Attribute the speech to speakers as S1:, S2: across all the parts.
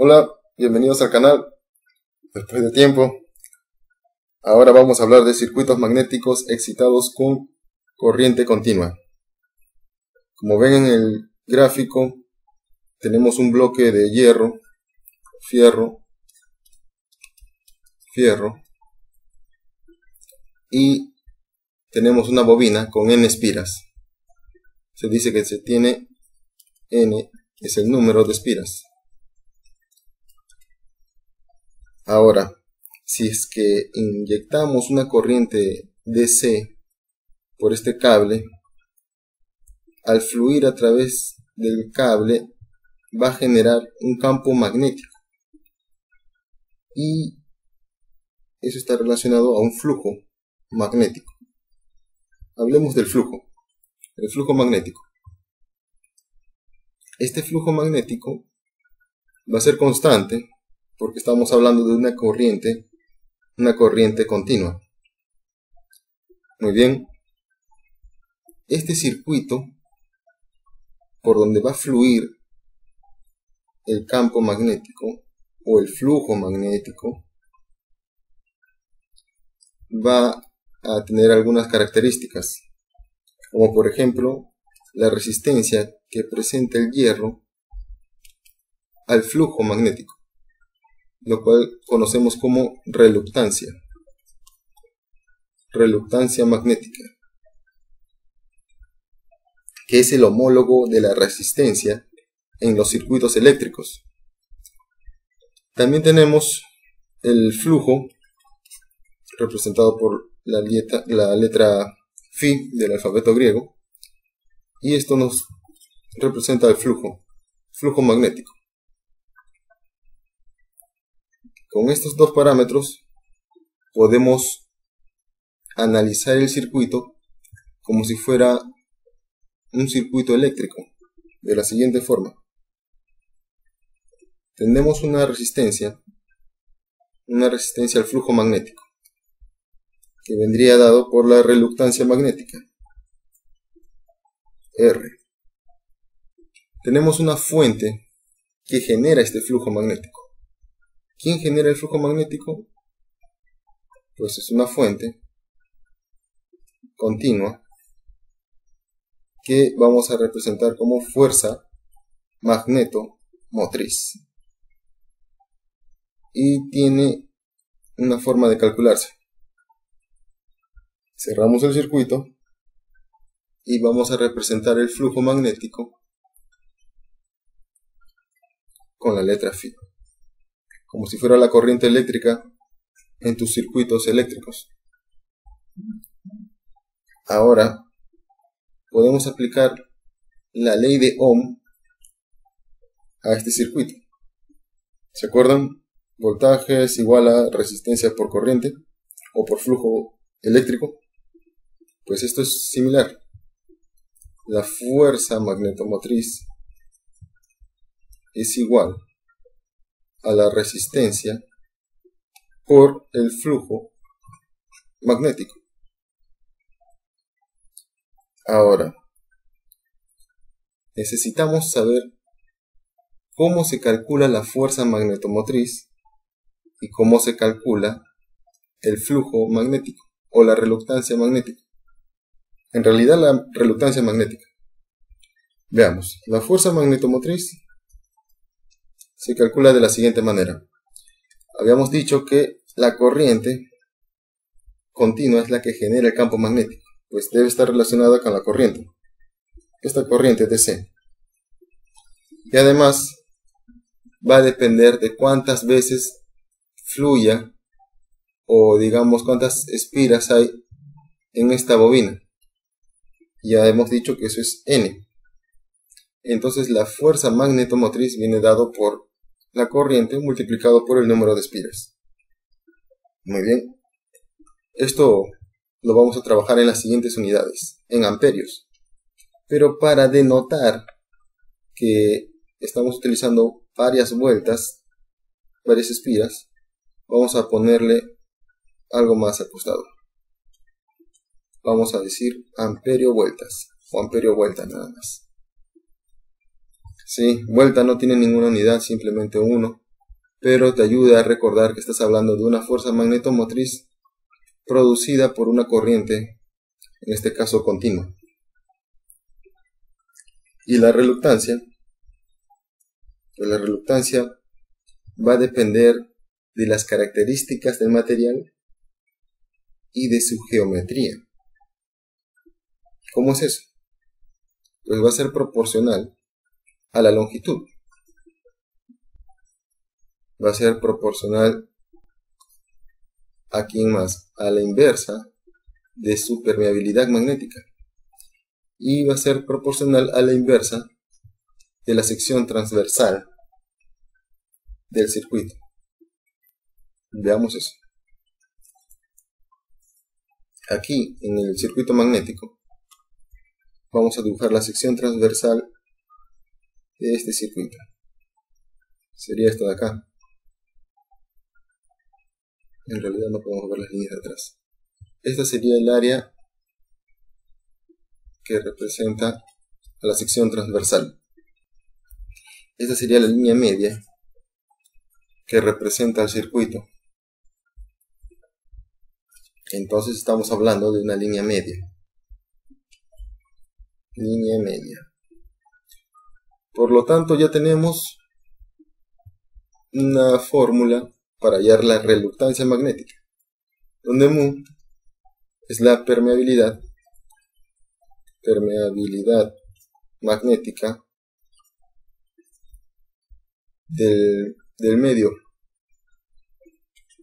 S1: Hola, bienvenidos al canal. Después de tiempo, ahora vamos a hablar de circuitos magnéticos excitados con corriente continua. Como ven en el gráfico, tenemos un bloque de hierro, fierro, y tenemos una bobina con N espiras. Se dice que se tiene N, es el número de espiras. Ahora, si es que inyectamos una corriente DC por este cable, al fluir a través del cable va a generar un campo magnético, y eso está relacionado a un flujo magnético. Hablemos del flujo, el flujo magnético. Este flujo magnético va a ser constante porque estamos hablando de una corriente continua. Muy bien, este circuito por donde va a fluir el campo magnético o el flujo magnético va a tener algunas características, como por ejemplo la resistencia que presenta el hierro al flujo magnético, lo cual conocemos como reluctancia magnética, que es el homólogo de la resistencia en los circuitos eléctricos. También tenemos el flujo representado por la letra Φ del alfabeto griego, y esto nos representa el flujo magnético. Con estos dos parámetros podemos analizar el circuito como si fuera un circuito eléctrico, de la siguiente forma. Tenemos una resistencia al flujo magnético, que vendría dado por la reluctancia magnética, R. Tenemos una fuente que genera este flujo magnético. ¿Quién genera el flujo magnético? Pues es una fuente continua que vamos a representar como fuerza magnetomotriz, y tiene una forma de calcularse. Cerramos el circuito y vamos a representar el flujo magnético con la letra Φ, como si fuera la corriente eléctrica en tus circuitos eléctricos. Ahora podemos aplicar la ley de Ohm a este circuito. ¿Se acuerdan? Voltaje es igual a resistencia por corriente o por flujo eléctrico. Pues esto es similar. La fuerza magnetomotriz es igual a la resistencia por el flujo magnético. Ahora, necesitamos saber cómo se calcula la fuerza magnetomotriz y cómo se calcula el flujo magnético o la reluctancia magnética. En realidad, la reluctancia magnética. Veamos, la fuerza magnetomotriz se calcula de la siguiente manera. Habíamos dicho que la corriente continua es la que genera el campo magnético, pues debe estar relacionada con la corriente. Esta corriente DC. Y además va a depender de cuántas veces fluya, o digamos cuántas espiras hay en esta bobina. Ya hemos dicho que eso es N. Entonces la fuerza magnetomotriz viene dado por la corriente multiplicado por el número de espiras. Muy bien. Esto lo vamos a trabajar en las siguientes unidades, en amperios. Pero para denotar que estamos utilizando varias vueltas, varias espiras, vamos a ponerle algo más al costado. Vamos a decir amperio vueltas, o amperio vuelta nada más. Sí, vuelta no tiene ninguna unidad, simplemente 1. pero te ayuda a recordar que estás hablando de una fuerza magnetomotriz producida por una corriente, en este caso continua. Y la reluctancia, pues la reluctancia va a depender de las características del material y de su geometría. ¿Cómo es eso? Pues va a ser proporcional a la longitud. Va a ser proporcional ¿a quién más? A la inversa de su permeabilidad magnética. Y va a ser proporcional a la inversa de la sección transversal del circuito. Veamos eso. Aquí, en el circuito magnético, vamos a dibujar la sección transversal de este circuito. Sería esto de acá. En realidad no podemos ver las líneas de atrás. Esta sería el área que representa a la sección transversal. Esta sería la línea media que representa al circuito. Entonces estamos hablando de una línea media. Línea media. Por lo tanto, ya tenemos una fórmula para hallar la reluctancia magnética, donde mu es la permeabilidad magnética del medio.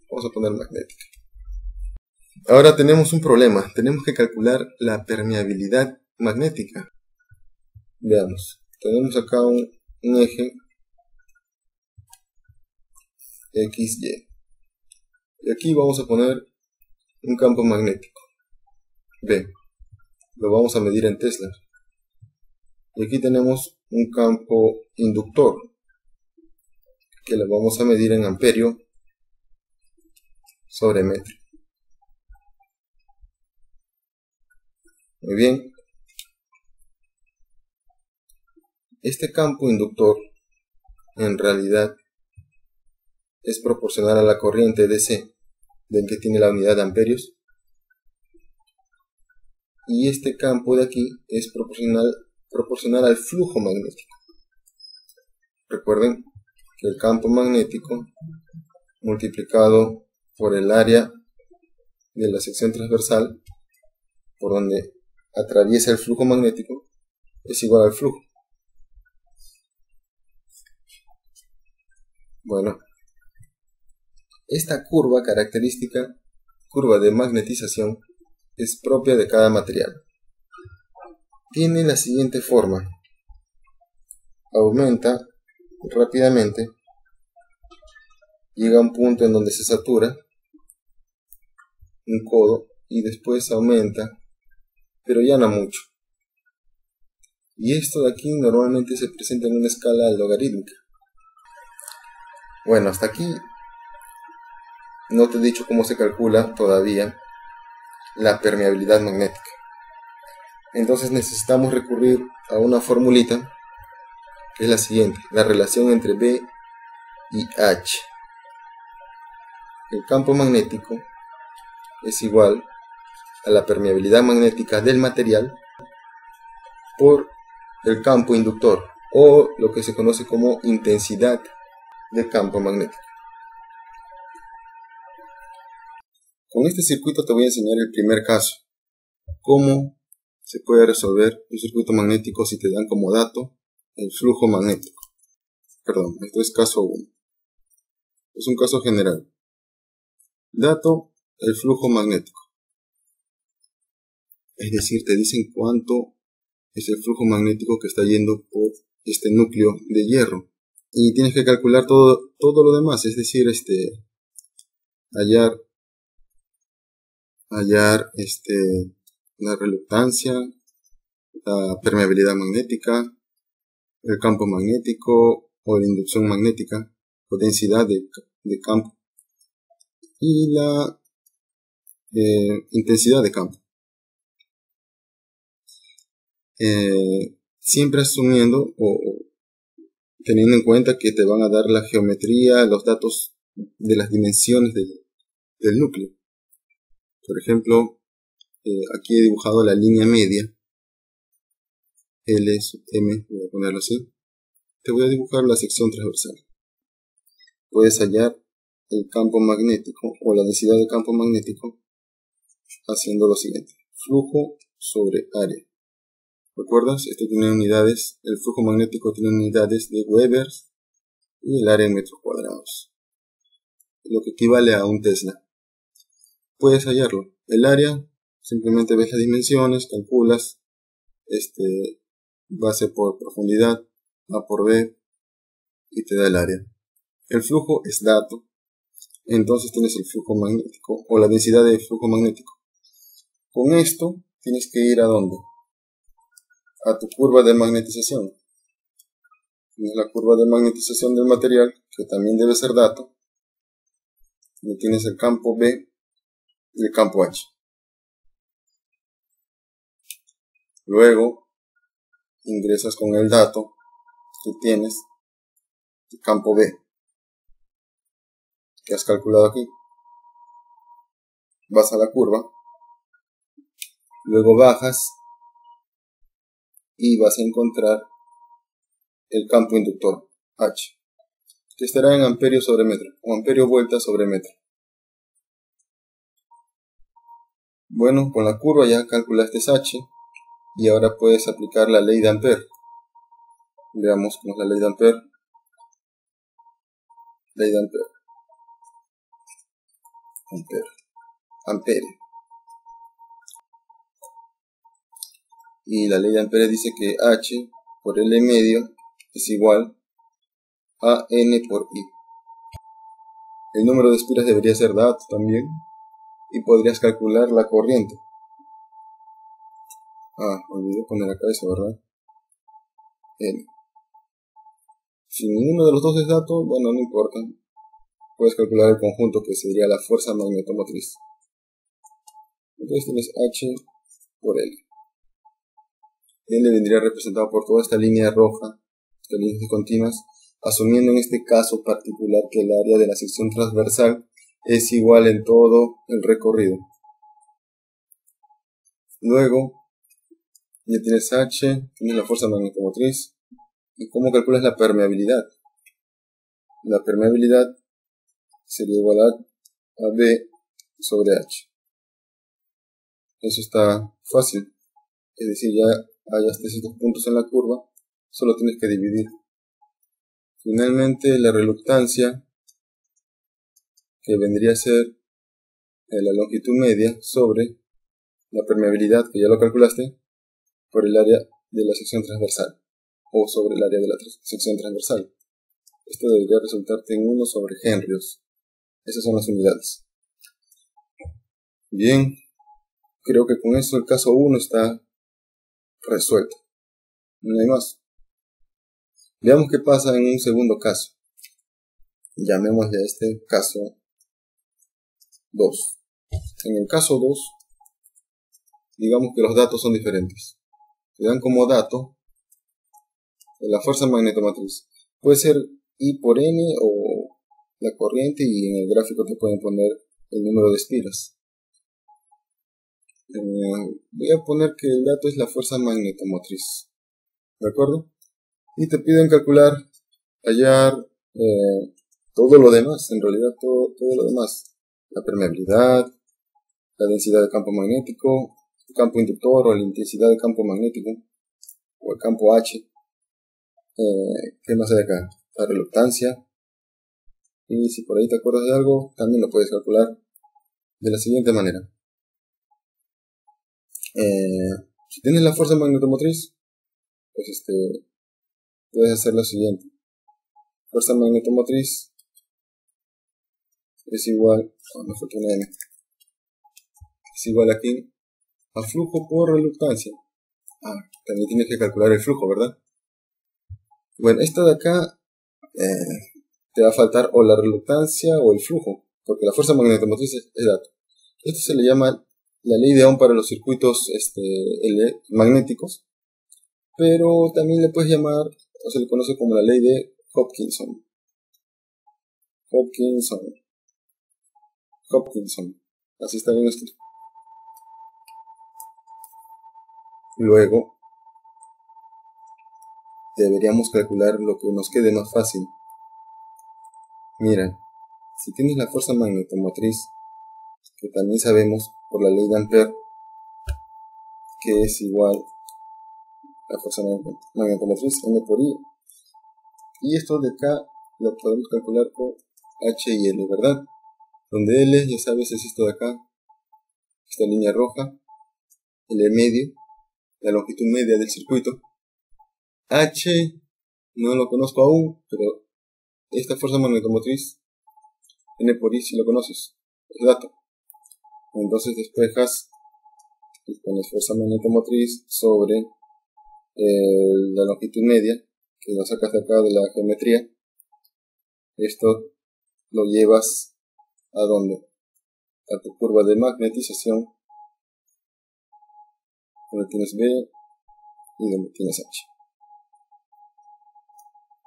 S1: Vamos a poner magnética. Ahora tenemos un problema. Tenemos que calcular la permeabilidad magnética. Veamos. Tenemos acá un eje XY. Y aquí vamos a poner un campo magnético. B. Lo vamos a medir en Tesla. Y aquí tenemos un campo inductor, que lo vamos a medir en amperio sobre metro. Muy bien. Este campo inductor en realidad es proporcional a la corriente DC, del que tiene la unidad de amperios. Y este campo de aquí es proporcional al flujo magnético. Recuerden que el campo magnético multiplicado por el área de la sección transversal por donde atraviesa el flujo magnético es igual al flujo. Bueno, esta curva característica, curva de magnetización, es propia de cada material. Tiene la siguiente forma. Aumenta rápidamente, llega a un punto en donde se satura un codo y después aumenta, pero ya no mucho. Y esto de aquí normalmente se presenta en una escala logarítmica. Bueno, hasta aquí no te he dicho cómo se calcula todavía la permeabilidad magnética. Entonces necesitamos recurrir a una formulita que es la siguiente: la relación entre B y H. El campo magnético es igual a la permeabilidad magnética del material por el campo inductor, o lo que se conoce como intensidad del campo magnético. Con este circuito te voy a enseñar el primer caso. Cómo se puede resolver un circuito magnético si te dan como dato el flujo magnético. Perdón, esto es caso 1. Es un caso general. Dato, el flujo magnético. Es decir, te dicen cuánto es el flujo magnético que está yendo por este núcleo de hierro. Y tienes que calcular todo lo demás, es decir, hallar la reluctancia, la permeabilidad magnética, el campo magnético o la inducción magnética o densidad de campo y la intensidad de campo. Siempre asumiendo teniendo en cuenta que te van a dar la geometría, los datos de las dimensiones del núcleo. Por ejemplo, aquí he dibujado la línea media, L sub M, voy a ponerlo así. Te voy a dibujar la sección transversal. Puedes hallar el campo magnético o la densidad de campo magnético haciendo lo siguiente: flujo sobre área. ¿Recuerdas? Esto tiene unidades, el flujo magnético tiene unidades de Weber y el área en metros cuadrados, lo que equivale a un Tesla. Puedes hallarlo. El área, simplemente ves las dimensiones, calculas base por profundidad, A por B, y te da el área. El flujo es dato, entonces tienes el flujo magnético o la densidad de flujo magnético. Con esto tienes que ir ¿a dónde? A tu curva de magnetización. Tienes la curva de magnetización del material, que también debe ser dato, y tienes el campo B y el campo H. Luego ingresas con el dato que tienes el campo B que has calculado aquí. Vas a la curva, luego bajas y vas a encontrar el campo inductor H, que estará en amperio sobre metro o amperio vuelta sobre metro. Bueno, con la curva ya calculaste H y ahora puedes aplicar la ley de Ampere. Veamos cómo es la ley de Ampere. Ley de Ampere. Ampere. Y la ley de Ampere dice que H por L medio es igual a N por I. El número de espiras debería ser dato también, y podrías calcular la corriente. Olvidé poner acá eso, ¿verdad? N. Si ninguno de los dos es dato, bueno, no importa. Puedes calcular el conjunto, que sería la fuerza magnetomotriz. Entonces tienes H por L. L vendría representado por toda esta línea roja, estas líneas continuas, asumiendo en este caso particular que el área de la sección transversal es igual en todo el recorrido. Luego ya tienes H, tienes la fuerza magnetomotriz. ¿Y cómo calculas la permeabilidad? La permeabilidad sería igual a B sobre H. Eso está fácil. Es decir, ya hallaste estos puntos en la curva, solo tienes que dividir. Finalmente, la reluctancia, que vendría a ser la longitud media sobre la permeabilidad, que ya lo calculaste, por el área de la sección transversal, o sobre el área de la sección transversal. Esto debería resultarte en 1 sobre Henrios. Esas son las unidades. Bien, creo que con eso el caso 1 está resuelto. No hay más. Veamos qué pasa en un segundo caso. Llamémosle a este caso 2. En el caso 2, digamos que los datos son diferentes. Te dan como dato la fuerza magnetomotriz. Puede ser I por N o la corriente, y en el gráfico te pueden poner el número de espiras. Voy a poner que el dato es la fuerza magnetomotriz. ¿De acuerdo? Y te piden calcular, hallar todo lo demás, en realidad todo lo demás. La permeabilidad, la densidad de campo magnético, el campo inductor o la intensidad de campo magnético, o el campo H. ¿Qué más hay acá? La reluctancia. Y si por ahí te acuerdas de algo, también lo puedes calcular de la siguiente manera. Si tienes la fuerza magnetomotriz, pues puedes hacer lo siguiente. Fuerza magnetomotriz es igual, es igual aquí a flujo por reluctancia. También tienes que calcular el flujo, ¿verdad? Bueno, esto de acá te va a faltar o la reluctancia o el flujo, porque la fuerza magnetomotriz es dato. Esto se le llama la ley de Ohm para los circuitos magnéticos, pero también le puedes llamar, o se le conoce como la ley de Hopkinson. Así está bien escrito. Luego deberíamos calcular lo que nos quede más fácil. Mira, si tienes la fuerza magnetomotriz, que también sabemos por la ley de Ampère que es igual a la fuerza magnetomotriz M por I, y esto de acá lo podemos calcular por H y L, ¿verdad? Donde L, ya sabes, es esto de acá, esta línea roja, L medio, la longitud media del circuito. H no lo conozco aún, pero esta fuerza magnetomotriz, N por I, si lo conoces, es dato. Entonces despejas y pones fuerza magnetomotriz sobre la longitud media, que lo sacas de acá de la geometría. Esto lo llevas ¿a dónde? A tu curva de magnetización, donde tienes B y donde tienes H.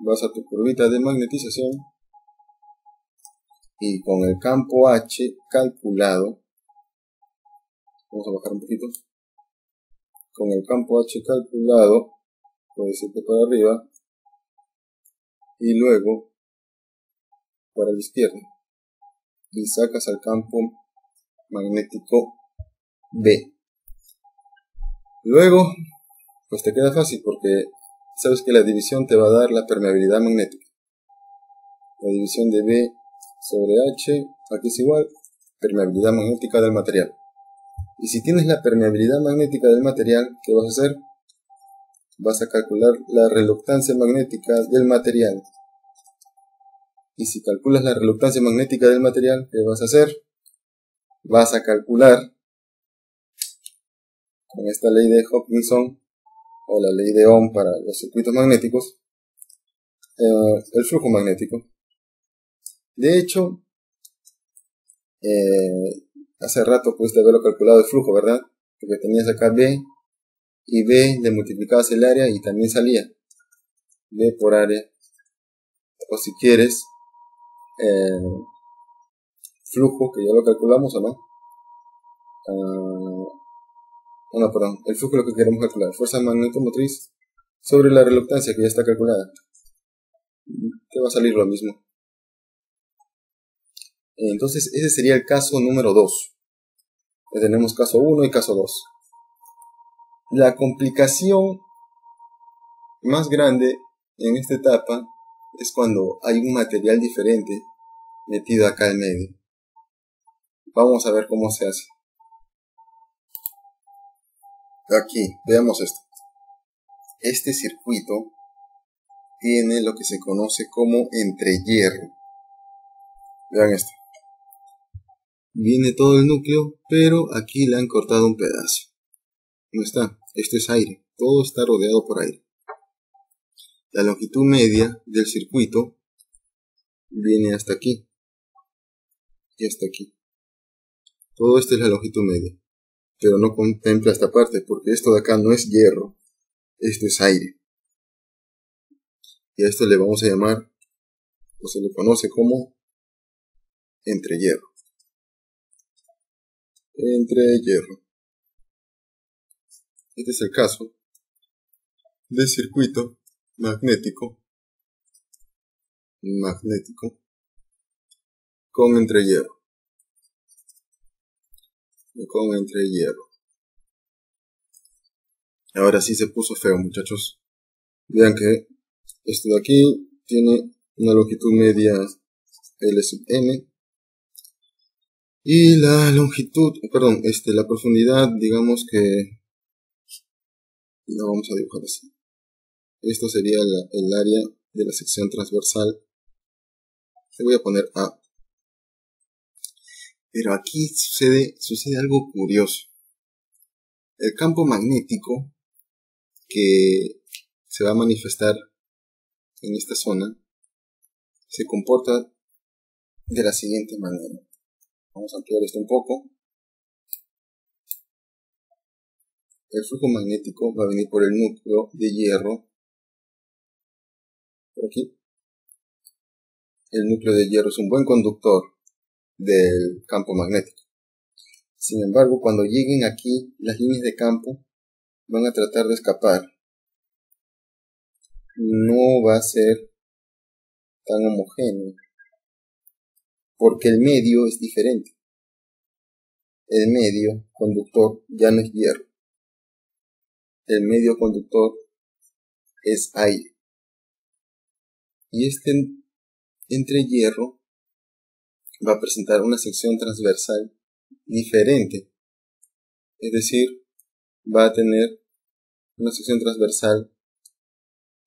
S1: Vas a tu curvita de magnetización y con el campo H calculado, vamos a bajar un poquito, con el campo H calculado, puedes irte para arriba y luego para la izquierda y sacas al campo magnético B. Luego, pues te queda fácil porque sabes que la división te va a dar la permeabilidad magnética. La división de B sobre H, aquí es igual, permeabilidad magnética del material. Y si tienes la permeabilidad magnética del material, ¿qué vas a hacer? Vas a calcular la reluctancia magnética del material. Y si calculas la reluctancia magnética del material, ¿qué vas a hacer? Vas a calcular con esta ley de Hopkinson o la ley de Ohm para los circuitos magnéticos el flujo magnético. De hecho, hace rato pudiste haberlo calculado el flujo, ¿verdad? Porque tenías acá B y B le multiplicabas el área y también salía B por área. O si quieres flujo, que ya lo calculamos o no, perdón, el flujo es lo que queremos calcular, fuerza magnetomotriz sobre la reluctancia que ya está calculada, te va a salir lo mismo. Entonces ese sería el caso número 2. Tenemos caso 1 y caso 2. La complicación más grande en esta etapa es cuando hay un material diferente metido acá en medio. Vamos a ver cómo se hace. Aquí, veamos esto. Este circuito tiene lo que se conoce como entrehierro. Vean esto. Viene todo el núcleo, pero aquí le han cortado un pedazo. ¿No está? Esto es aire. Todo está rodeado por aire. La longitud media del circuito viene hasta aquí. Y hasta aquí. Todo esto es la longitud media. Pero no contempla esta parte, porque esto de acá no es hierro. Esto es aire. Y a esto le vamos a llamar, o se le conoce como entrehierro. Entrehierro. Este es el caso del circuito magnético con entrehierro. Ahora sí se puso feo, muchachos. Vean que esto de aquí tiene una longitud media L sub m y la longitud, perdón, la profundidad, digamos que la vamos a dibujar así. Esto sería el área de la sección transversal. Le voy a poner A. Pero aquí sucede algo curioso. El campo magnético que se va a manifestar en esta zona se comporta de la siguiente manera. Vamos a ampliar esto un poco. El flujo magnético va a venir por el núcleo de hierro, por aquí, el núcleo de hierro es un buen conductor del campo magnético. Sin embargo, cuando lleguen aquí, las líneas de campo van a tratar de escapar. No va a ser tan homogéneo, porque el medio es diferente. El medio conductor ya no es hierro. El medio conductor es aire. Y este entre hierro va a presentar una sección transversal diferente. Es decir, va a tener una sección transversal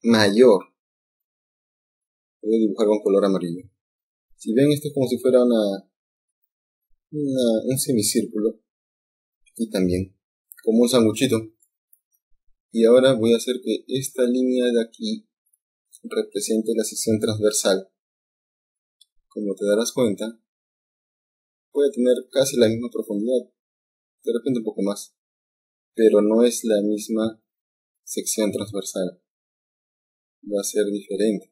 S1: mayor. Voy a dibujar con color amarillo. Si ven, esto es como si fuera un semicírculo. Y también como un sanguchito. Y ahora voy a hacer que esta línea de aquí represente la sección transversal. Como te darás cuenta, puede tener casi la misma profundidad, de repente un poco más, pero no es la misma sección transversal. Va a ser diferente,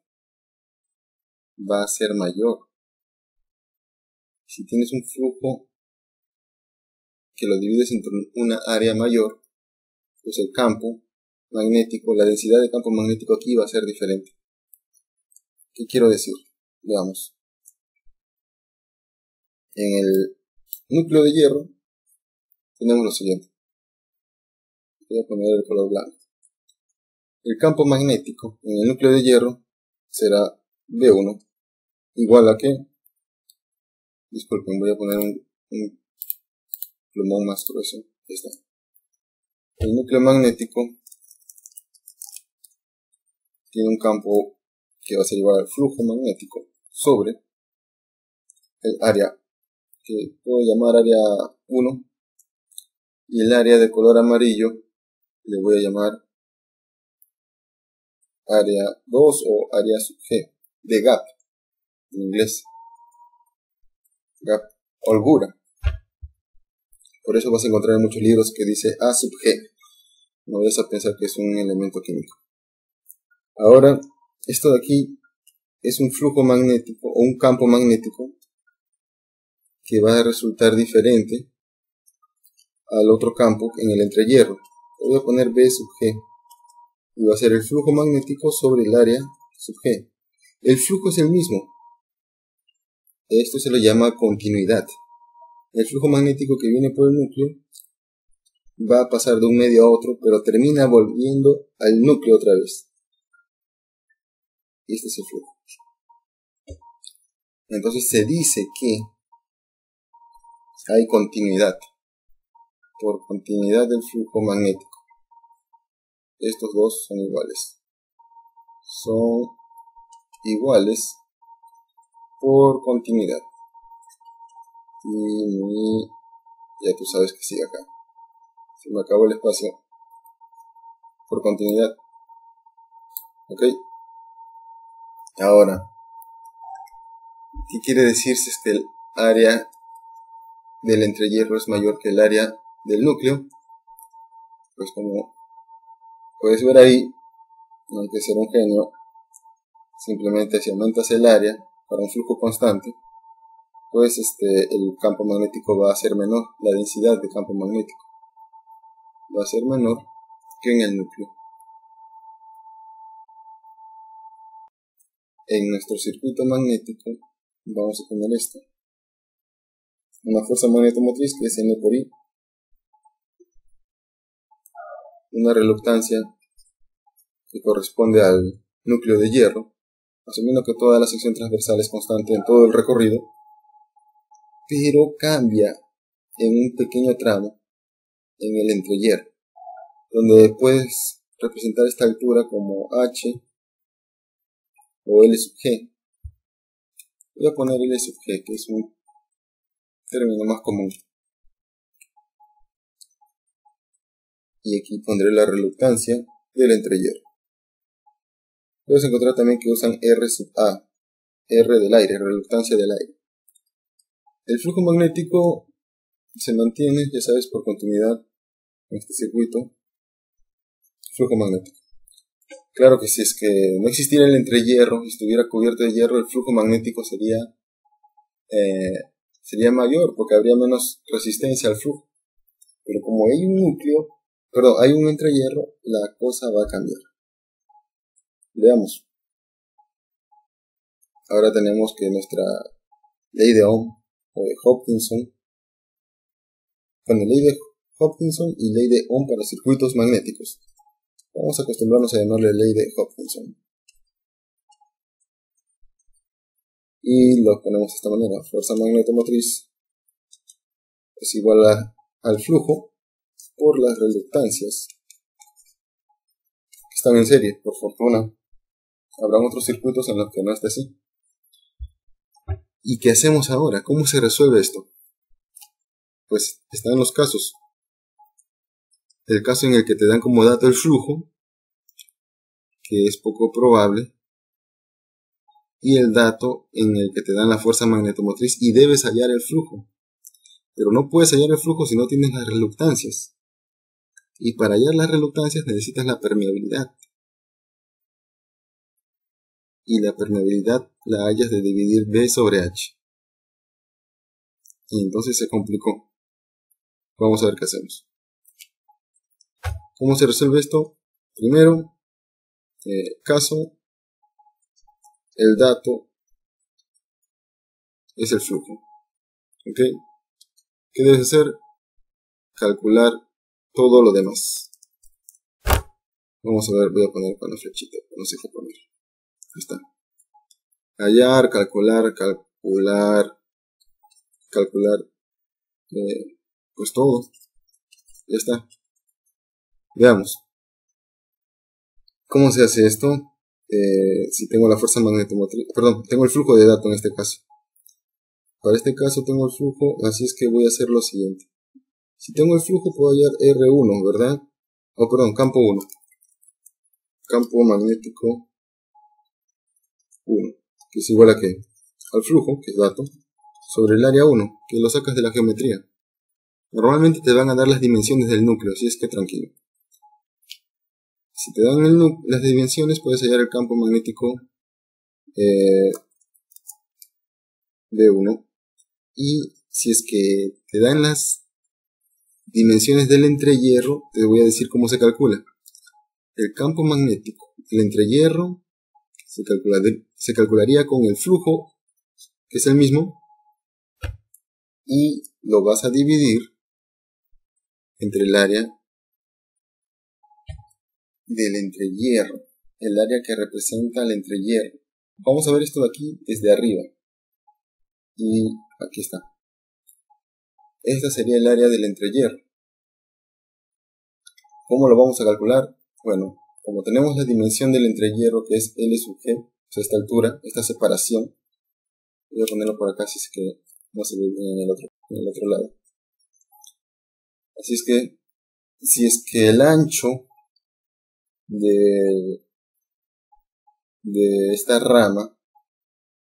S1: va a ser mayor. Si tienes un flujo que lo divides entre una área mayor, pues el campo magnético, la densidad de campo magnético aquí va a ser diferente. ¿Qué quiero decir? Veamos. En el núcleo de hierro tenemos lo siguiente. Voy a poner el color blanco. El campo magnético en el núcleo de hierro será B1 igual a que, disculpen, voy a poner un plumón más grueso. Ahí está. El núcleo magnético tiene un campo que va a ser igual al flujo magnético sobre el área que puedo llamar área 1 y el área de color amarillo le voy a llamar área 2 o área sub G, de gap en inglés. Gap, holgura. Por eso vas a encontrar en muchos libros que dice A sub G. No vayas a pensar que es un elemento químico. Ahora, esto de aquí es un flujo magnético o un campo magnético que va a resultar diferente al otro campo en el entrehierro. Voy a poner B sub G y va a ser el flujo magnético sobre el área sub G. El flujo es el mismo. Esto se le llama continuidad. El flujo magnético que viene por el núcleo va a pasar de un medio a otro, pero termina volviendo al núcleo otra vez. Y este es el flujo. Entonces se dice que hay continuidad por continuidad del flujo magnético. Estos dos son iguales. Son iguales por continuidad. Y ya tú sabes que sigue acá. Se me acabó el espacio. Por continuidad. ¿Ok? Ahora, ¿qué quiere decir si es que el área del entrehierro es mayor que el área del núcleo? Pues como puedes ver ahí, no hay que ser un genio. Simplemente si aumentas el área para un flujo constante, pues el campo magnético va a ser menor, la densidad de campo magnético va a ser menor que en el núcleo. En nuestro circuito magnético vamos a tener esto, una fuerza magnetomotriz que es N por I, una reluctancia que corresponde al núcleo de hierro, asumiendo que toda la sección transversal es constante en todo el recorrido, pero cambia en un pequeño tramo en el entrehierro, donde puedes representar esta altura como H o L sub G. Voy a poner L sub G, que es un término más común. Y aquí pondré la reluctancia del entrehierro. Puedes encontrar también que usan R sub A, R del aire, reluctancia del aire. El flujo magnético se mantiene, ya sabes, por continuidad en este circuito. Flujo magnético. Claro que si es que no existiera el entrehierro, si estuviera cubierto de hierro, el flujo magnético sería mayor, porque habría menos resistencia al flujo. Pero como hay un núcleo, perdón, hay un entrehierro, la cosa va a cambiar. Veamos. Ahora tenemos que nuestra ley de Ohm o de Hopkinson, bueno, ley de Hopkinson y ley de Ohm para circuitos magnéticos. Vamos a acostumbrarnos a llamarle ley de Hopkinson. Y lo ponemos de esta manera. Fuerza magnetomotriz es igual al flujo por las reluctancias que están en serie. Por fortuna, habrá otros circuitos en los que no esté así. ¿Y qué hacemos ahora? ¿Cómo se resuelve esto? Pues están los casos. El caso en el que te dan como dato el flujo, que es poco probable, y el dato en el que te dan la fuerza magnetomotriz y debes hallar el flujo. Pero no puedes hallar el flujo si no tienes las reluctancias. Y para hallar las reluctancias necesitas la permeabilidad. Y la permeabilidad la hallas de dividir B sobre H. Y entonces se complicó. Vamos a ver qué hacemos. ¿Cómo se resuelve esto? Primero, caso, el dato es el flujo. ¿Ok? ¿Qué debes hacer? Calcular todo lo demás. Vamos a ver, voy a poner con la flechita, no sé qué poner. Ahí está. Hallar, calcular, pues todo. Ya está. Veamos. ¿Cómo se hace esto? Si tengo la fuerza magnetomotriz, perdón, tengo el flujo de dato en este caso. Para este caso tengo el flujo, así es que voy a hacer lo siguiente. Si tengo el flujo puedo hallar R1, ¿verdad? Perdón, campo 1. Campo magnético 1, que es igual a ¿qué? Al flujo, que es dato, sobre el área 1, que lo sacas de la geometría. Normalmente te van a dar las dimensiones del núcleo, así es que tranquilo. Si te dan las dimensiones, puedes hallar el campo magnético B1. Y si es que te dan las dimensiones del entrehierro, te voy a decir cómo se calcula. El campo magnético, el entrehierro, se calcularía con el flujo, que es el mismo, y lo vas a dividir entre el área del entrehierro, el área que representa el entrehierro. Vamos a ver esto de aquí desde arriba. Y aquí está. Esta sería el área del entrehierro. ¿Cómo lo vamos a calcular? Bueno, como tenemos la dimensión del entrehierro, que es L sub G, o sea, esta altura, esta separación, voy a ponerlo por acá si es que no se ve bien en el otro lado. Así es que, si es que el ancho de esta rama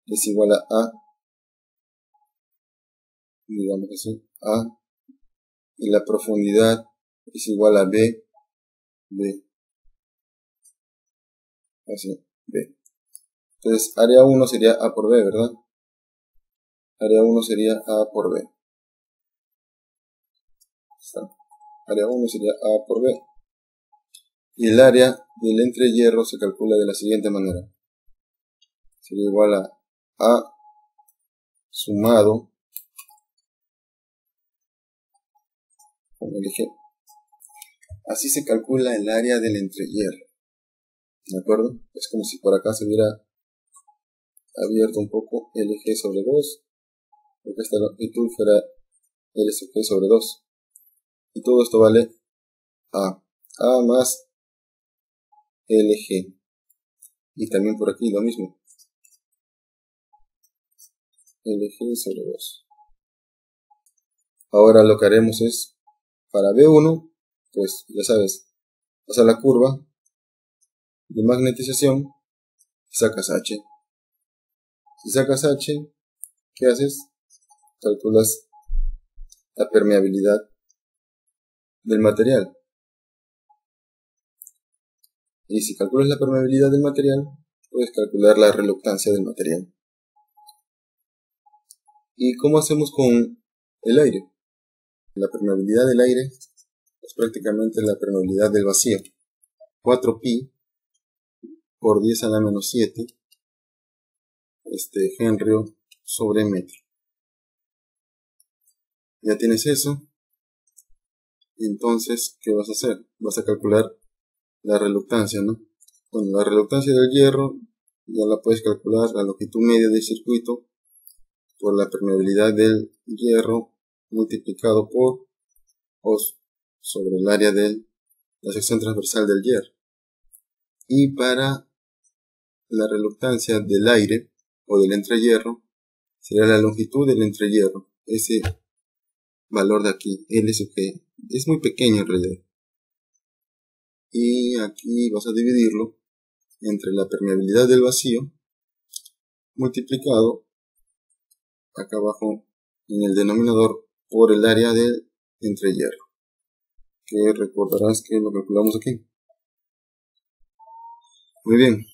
S1: es igual a digamos así, A, y la profundidad es igual a B, así, B. Entonces, área 1 sería A por B, ¿verdad? Área 1 sería A por B. ¿Está? Área 1 sería A por B. Y el área del entrehierro se calcula de la siguiente manera. Sería igual a A sumado con el eje. Así se calcula el área del entrehierro. ¿De acuerdo? Es como si por acá se hubiera abierto un poco el eje sobre 2. Porque esta longitud fuera L sub G sobre 2. Y todo esto vale A más LG. Y también por aquí lo mismo. LG sobre 2. Ahora lo que haremos es, para B1, pues ya sabes, vas a la curva de magnetización, sacas H. Si sacas H, ¿qué haces? Calculas la permeabilidad del material. Y si calculas la permeabilidad del material, puedes calcular la reluctancia del material. ¿Y cómo hacemos con el aire? La permeabilidad del aire es prácticamente la permeabilidad del vacío. 4pi por 10 a la menos 7 Henry sobre metro. Ya tienes eso. Entonces, ¿qué vas a hacer? Vas a calcular la reluctancia, ¿no? Bueno, la reluctancia del hierro ya la puedes calcular, la longitud media del circuito por la permeabilidad del hierro multiplicado por O sobre el área de la sección transversal del hierro. Y para la reluctancia del aire o del entrehierro sería la longitud del entrehierro, ese valor de aquí, L sub G, es muy pequeño en realidad. Y aquí vas a dividirlo entre la permeabilidad del vacío multiplicado acá abajo en el denominador por el área del entrehierro, que recordarás que lo calculamos aquí. Muy bien,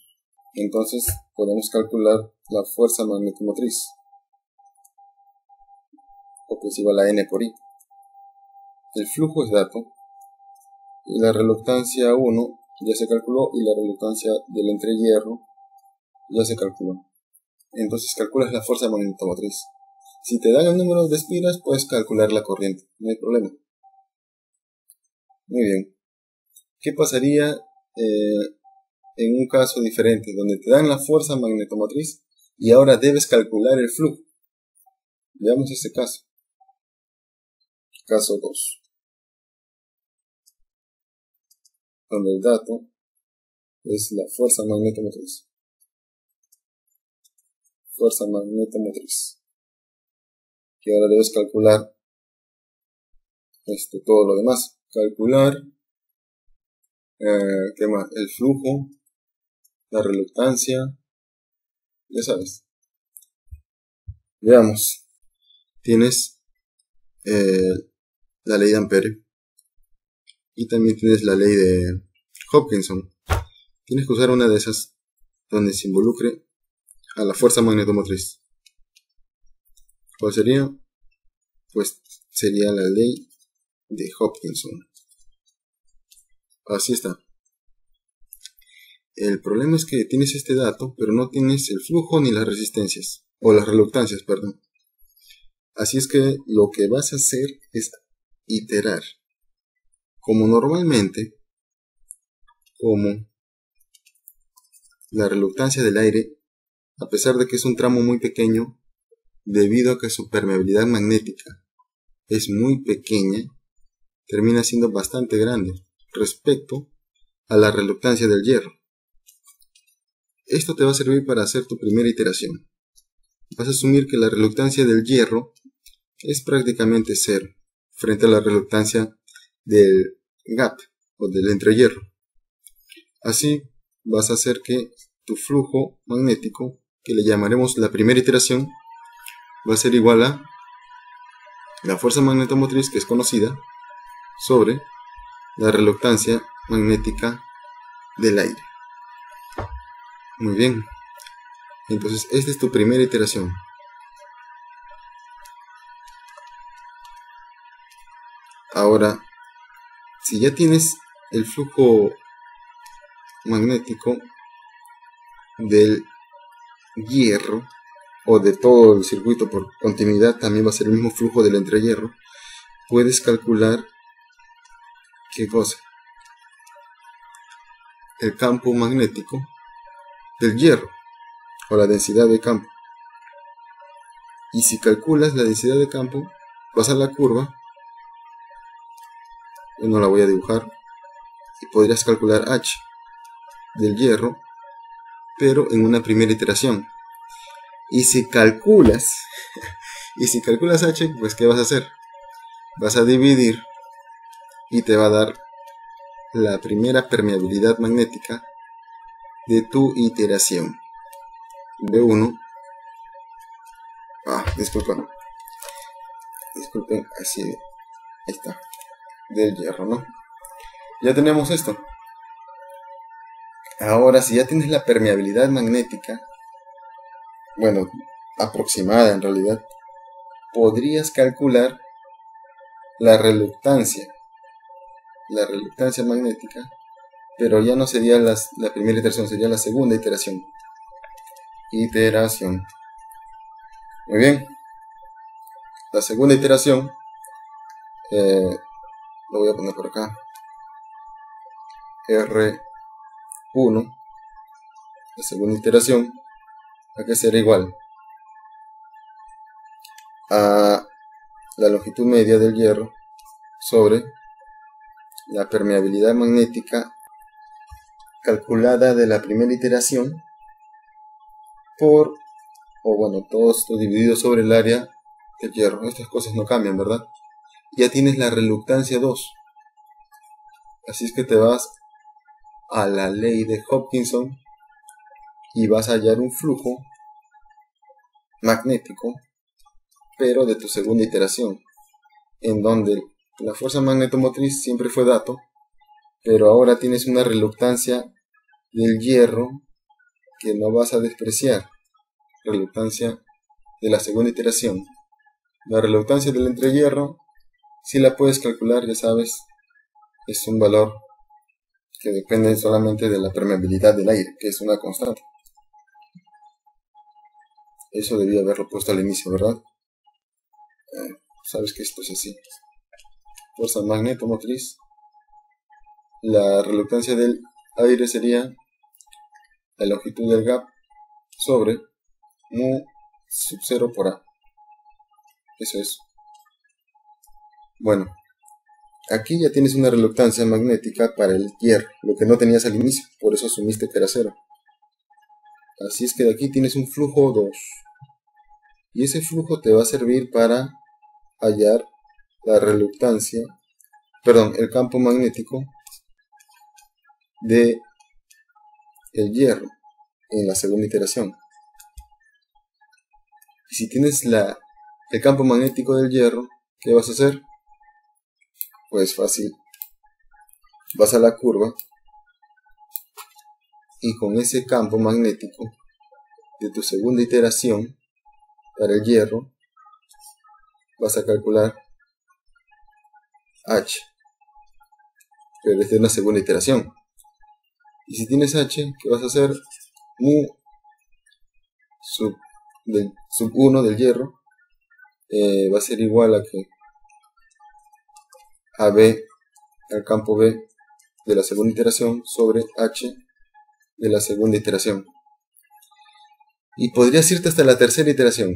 S1: entonces podemos calcular la fuerza magnetomotriz, o que es igual a N por I. El flujo es dato, y la reluctancia 1 ya se calculó, y la reluctancia del entrehierro ya se calculó. Entonces calculas la fuerza magnetomotriz. Si te dan el número de espiras, puedes calcular la corriente, no hay problema. Muy bien. ¿Qué pasaría en un caso diferente, donde te dan la fuerza magnetomotriz y ahora debes calcular el flujo? Veamos este caso. Caso 2. Donde el dato es la fuerza magnetomotriz. Fuerza magnetomotriz. Y ahora debes calcular todo lo demás. Calcular ¿qué más? El flujo, la reluctancia, ya sabes. Veamos. Tienes la ley de Ampere y también tienes la ley de Hopkinson. Tienes que usar una de esas donde se involucre a la fuerza magnetomotriz. ¿Cuál sería? Pues sería la ley de Hopkinson. Así está. El problema es que tienes este dato, pero no tienes el flujo ni las resistencias, o las reluctancias, perdón. Así es que lo que vas a hacer es iterar. Como normalmente, como la reluctancia del aire, a pesar de que es un tramo muy pequeño, debido a que su permeabilidad magnética es muy pequeña, termina siendo bastante grande respecto a la reluctancia del hierro. Esto te va a servir para hacer tu primera iteración. Vas a asumir que la reluctancia del hierro es prácticamente cero frente a la reluctancia del gap o del entrehierro. Así vas a hacer que tu flujo magnético, que le llamaremos la primera iteración, va a ser igual a la fuerza magnetomotriz, que es conocida, sobre la reluctancia magnética del aire. Muy bien. Entonces esta es tu primera iteración. Ahora, si ya tienes el flujo magnético del hierro, o de todo el circuito por continuidad, también va a ser el mismo flujo del entrehierro, puedes calcular ¿qué cosa? El campo magnético del hierro, o la densidad de campo. Y si calculas la densidad de campo, vas a la curva, yo no la voy a dibujar, y podrías calcular H del hierro, pero en una primera iteración. Y si calculas H, pues ¿qué vas a hacer? Vas a dividir y te va a dar la primera permeabilidad magnética de tu iteración. B1. Disculpen, así, ahí está, del hierro, ¿no? Ya tenemos esto. Ahora, si ya tienes la permeabilidad magnética, bueno, aproximada en realidad, podrías calcular la reluctancia magnética, pero ya no sería la primera iteración, sería la segunda iteración. Muy bien. La segunda iteración, lo voy a poner por acá. R1, la segunda iteración, ¿a qué será igual? A la longitud media del hierro sobre la permeabilidad magnética calculada de la primera iteración por, todo esto dividido sobre el área del hierro. Estas cosas no cambian, ¿verdad? Ya tienes la reluctancia 2. Así es que te vas a la ley de Hopkinson y vas a hallar un flujo magnético, pero de tu segunda iteración, en donde la fuerza magnetomotriz siempre fue dato, pero ahora tienes una reluctancia del hierro que no vas a despreciar. Reluctancia de la segunda iteración. La reluctancia del entrehierro, si la puedes calcular, ya sabes, es un valor que depende solamente de la permeabilidad del aire, que es una constante. Eso debía haberlo puesto al inicio, ¿verdad? Sabes que esto es así. Fuerza magnetomotriz. La reluctancia del aire sería la longitud del gap sobre mu sub 0 por A. Eso es. Bueno, aquí ya tienes una reluctancia magnética para el hierro, lo que no tenías al inicio, por eso asumiste que era 0. Así es que de aquí tienes un flujo 2. Y ese flujo te va a servir para hallar la reluctancia, el campo magnético de el hierro en la segunda iteración. Y si tienes el campo magnético del hierro, ¿qué vas a hacer? Pues fácil. Vas a la curva y con ese campo magnético de tu segunda iteración para el hierro vas a calcular H, pero es de una segunda iteración. Y si tienes H, ¿qué vas a hacer? Mu sub 1 del hierro va a ser igual a que a B, al campo B de la segunda iteración sobre H de la segunda iteración. Y podrías irte hasta la tercera iteración,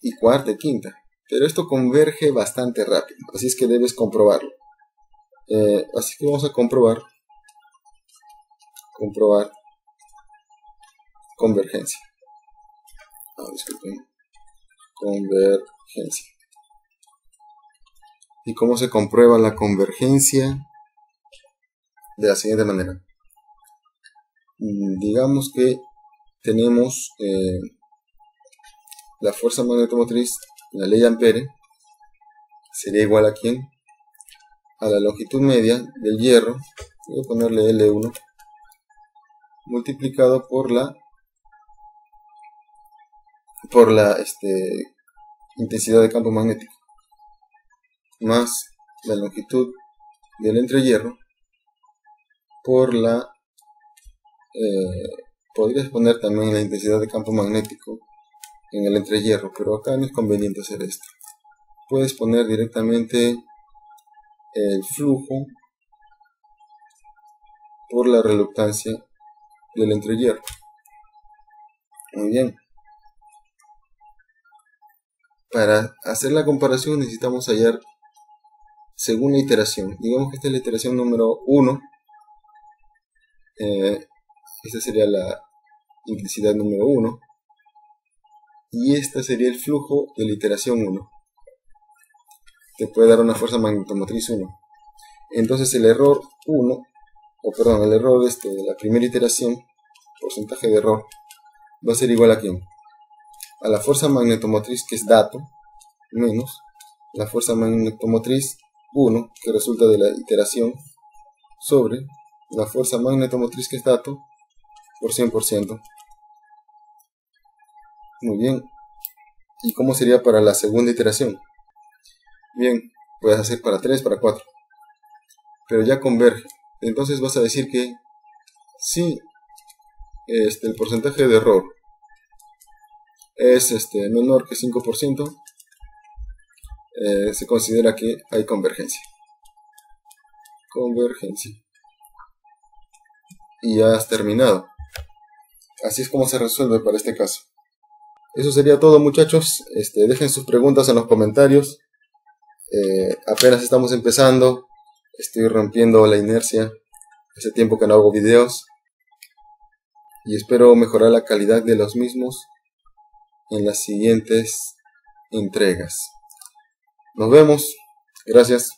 S1: y cuarta y quinta, pero esto converge bastante rápido, así es que debes comprobarlo. Así que vamos a comprobar convergencia. Disculpen, convergencia. ¿Y cómo se comprueba la convergencia? De la siguiente manera. Digamos que tenemos la fuerza magnetomotriz, la ley de Ampere, sería igual a ¿quién? A la longitud media del hierro, voy a ponerle L1, multiplicado por la intensidad de campo magnético, más la longitud del entrehierro por la podrías poner también la intensidad de campo magnético en el entrehierro, pero acá no es conveniente hacer esto. Puedes poner directamente el flujo por la reluctancia del entrehierro. Muy bien. Para hacer la comparación necesitamos hallar segunda iteración. Digamos que esta es la iteración número 1. Esta sería la intensidad número 1. Y esta sería el flujo de la iteración 1. Te puede dar una fuerza magnetomotriz 1. Entonces el error 1, el error de la primera iteración, porcentaje de error, va a ser igual a ¿quién? A la fuerza magnetomotriz, que es dato, menos la fuerza magnetomotriz 1, que resulta de la iteración, sobre la fuerza magnetomotriz que es dato por 100%. Muy bien. ¿Y cómo sería para la segunda iteración? Bien, puedes hacer para 3, para 4. Pero ya converge. Entonces vas a decir que si el porcentaje de error es menor que 5%, se considera que hay convergencia. Y ya has terminado. Así es como se resuelve para este caso. Eso sería todo, muchachos. Dejen sus preguntas en los comentarios. Apenas estamos empezando. Estoy rompiendo la inercia. Hace tiempo que no hago videos. Y espero mejorar la calidad de los mismos en las siguientes entregas. Nos vemos. Gracias.